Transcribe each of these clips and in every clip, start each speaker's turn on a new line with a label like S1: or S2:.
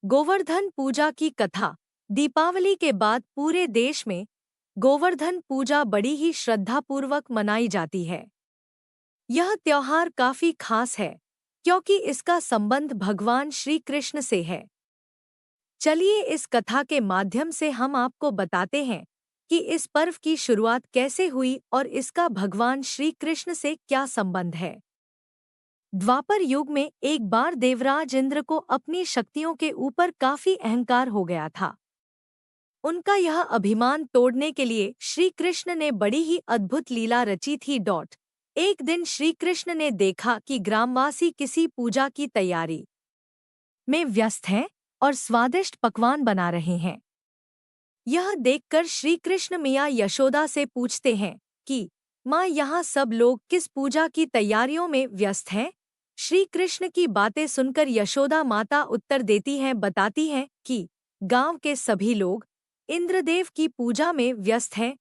S1: गोवर्धन पूजा की कथा। दीपावली के बाद पूरे देश में गोवर्धन पूजा बड़ी ही श्रद्धापूर्वक मनाई जाती है। यह त्योहार काफी खास है क्योंकि इसका संबंध भगवान श्री कृष्ण से है। चलिए इस कथा के माध्यम से हम आपको बताते हैं कि इस पर्व की शुरुआत कैसे हुई और इसका भगवान श्री कृष्ण से क्या संबंध है। द्वापर युग में एक बार देवराज इंद्र को अपनी शक्तियों के ऊपर काफी अहंकार हो गया था। उनका यह अभिमान तोड़ने के लिए श्री कृष्ण ने बड़ी ही अद्भुत लीला रची थी। एक दिन श्री कृष्ण ने देखा कि ग्रामवासी किसी पूजा की तैयारी में व्यस्त हैं और स्वादिष्ट पकवान बना रहे हैं। यह देखकर श्री कृष्ण मैया यशोदा से पूछते हैं कि माँ, यहाँ सब लोग किस पूजा की तैयारियों में व्यस्त हैं। श्री कृष्ण की बातें सुनकर यशोदा माता उत्तर देती हैं, बताती हैं कि गांव के सभी लोग इंद्रदेव की पूजा में व्यस्त हैं।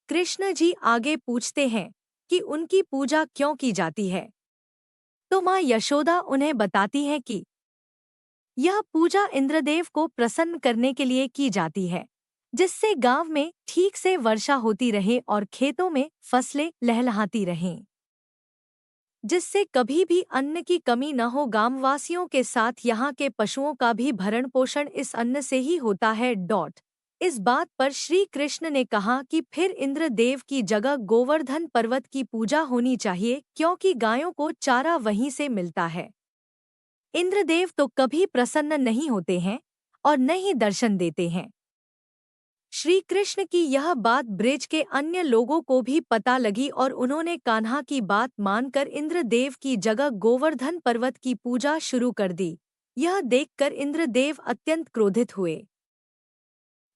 S1: कृष्ण जी आगे पूछते हैं कि उनकी पूजा क्यों की जाती है, तो माँ यशोदा उन्हें बताती हैं कि यह पूजा इंद्रदेव को प्रसन्न करने के लिए की जाती है, जिससे गांव में ठीक से वर्षा होती रहे और खेतों में फसलें लहलहाती रहें, जिससे कभी भी अन्न की कमी न हो। ग्रामवासियों के साथ यहाँ के पशुओं का भी भरण पोषण इस अन्न से ही होता है। इस बात पर श्री कृष्ण ने कहा कि फिर इंद्रदेव की जगह गोवर्धन पर्वत की पूजा होनी चाहिए, क्योंकि गायों को चारा वहीं से मिलता है। इंद्रदेव तो कभी प्रसन्न नहीं होते हैं और न ही दर्शन देते हैं। श्री कृष्ण की यह बात ब्रिज के अन्य लोगों को भी पता लगी और उन्होंने कान्हा की बात मानकर इंद्रदेव की जगह गोवर्धन पर्वत की पूजा शुरू कर दी। यह देखकर इंद्रदेव अत्यंत क्रोधित हुए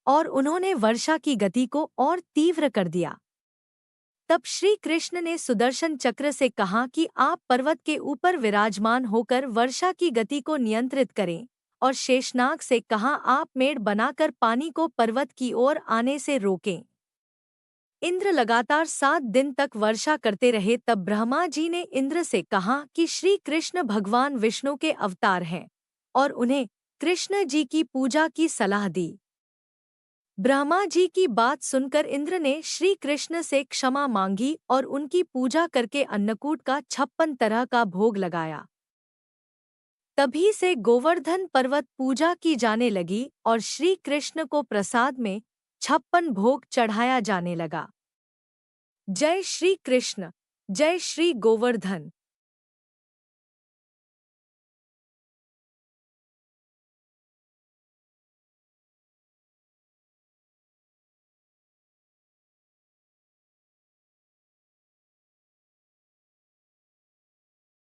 S1: और उन्होंने वर्षा की गति को और तीव्र कर दिया। तब श्री कृष्ण ने सुदर्शन चक्र से कहा कि आप पर्वत के ऊपर विराजमान होकर वर्षा की गति को नियंत्रित करें, और शेषनाग से कहा आप मेढ़ बनाकर पानी को पर्वत की ओर आने से रोकें। इंद्र लगातार 7 दिन तक वर्षा करते रहे। तब ब्रह्मा जी ने इंद्र से कहा कि श्री कृष्ण भगवान विष्णु के अवतार हैं और उन्हें कृष्ण जी की पूजा की सलाह दी। ब्रह्मा जी की बात सुनकर इंद्र ने श्री कृष्ण से क्षमा मांगी और उनकी पूजा करके अन्नकूट का 56 तरह का भोग लगाया। तभी से गोवर्धन पर्वत पूजा की जाने लगी और श्री कृष्ण को प्रसाद में 56 भोग चढ़ाया जाने लगा। जय श्री कृष्ण, जय श्री गोवर्धन।